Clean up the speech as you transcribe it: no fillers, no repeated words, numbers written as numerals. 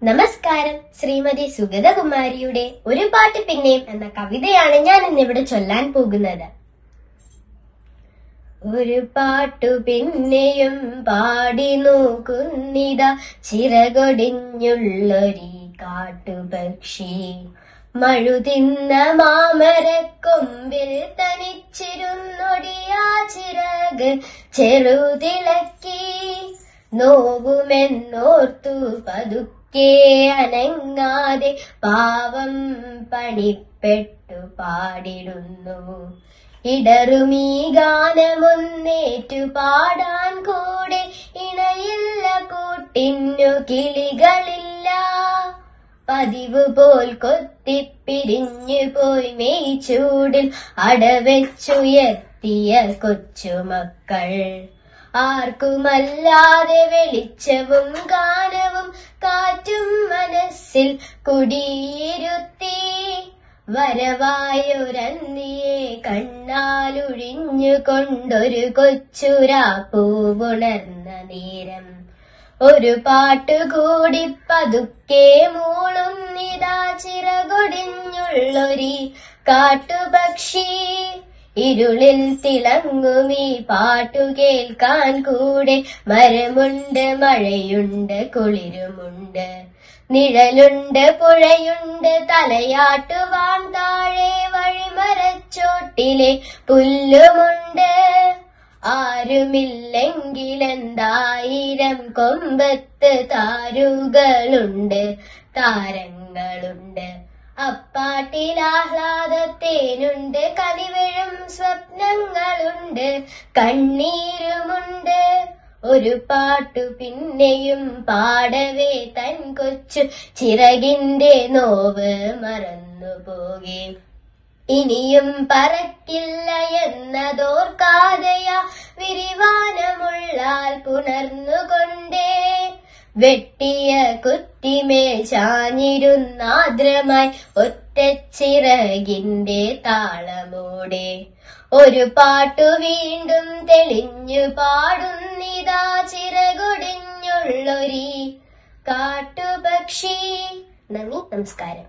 നമസ്കാരം. ശ്രീമതി സുഗതകുമാരിയുടെ ഒരു പാട്ട് പിന്നെയും എന്ന കവിതയാണ് ഞാൻ ഇന്നിവിടെ ചൊല്ലാൻ പോകുന്നത്. ഒരു പാട്ടു പിന്നെയും പാടി നോക്കുന്നിതാ ചിറകൊടിഞ്ഞുള്ളൊരീ കാട്ടുപക്ഷി. മഴുതിന്ന മാമരക്കൊമ്പിൽ തനിച്ചിരുന്നൊടിയാ ചിറക് ചെറുതിളക്കി. നോവുമെന്നോർത്തു പതുക്കെ അനങ്ങാതെ പാവം പണിപ്പെട്ടു പാടിടുന്നു. ഇടറുമീ ഗാനമൊന്നേറ്റു പാടാൻ കൂടെ ഇണയില്ല, കൂട്ടിന്നു കിളികളില്ല. പതിവ് പോൽ കൊത്തിപ്പിരിഞ്ഞു പോയി മെയ് ചൂടിൽ അടവെച്ചുയർത്തിയ കൊച്ചുമക്കൾ. ആർക്കുമല്ലാതെ വെളിച്ചവും ഗാനവും കാറ്റും മനസ്സിൽ കുടിയിരുത്തി. വരവായൊരന്തിയെ കണ്ണാലൊഴിഞ്ഞുകൊണ്ടൊരു കൊച്ചുരാപ്പൂവുണർന്ന നേരം ഒരു പാട്ടുകൂടി പതുക്കെ മൂളുന്നിതാ ചിറകൊടിഞ്ഞുള്ളൊരീ കാട്ടുപക്ഷി. ഇരുളിൽ തിളങ്ങുമീ പാട്ടു കേൾക്കാൻ കൂടെ മരമുണ്ട്, മഴയുണ്ട്, കുളിരുമുണ്ട്, നിഴലുണ്ട്, പുഴയുണ്ട്, തലയാട്ടുവാൻ താഴെ വഴിമരച്ചോട്ടിലെ പുല്ലുമുണ്ട്. ആരുമില്ലെങ്കിലെന്തായിരം കൊമ്പത്ത് താരുകളുണ്ട്, താരങ്ങളുണ്ട്. അപ്പാട്ടിലാഹ്ലാദത്തേനുണ്ട്, കനിവഴും സ്വപ്നങ്ങളുണ്ട്, കണ്ണീരുമുണ്ട്. ഒരു പാട്ടു പിന്നെയും പാടവേ തൻ കൊച്ചു ചിറകിന്റെ നോവ് മറന്നുപോകെ. ഇനിയും പറക്കില്ല എന്നതോർക്കാതെയാ വിരിവാനമുള്ളാൽ പുണർന്നുകൊണ്ടേ. വെട്ടിയ കുറ്റിമേൽ ചാഞ്ഞിരുന്നാദ്രമായി ഒറ്റച്ചിറകിന്റെ താളമോടെ ഒരു പാട്ടു വീണ്ടും തെളിഞ്ഞു പാടുന്നിതാ ചിറകൊടിഞ്ഞുള്ളൊരീ കാട്ടുപക്ഷി. നന്ദി, നമസ്കാരം.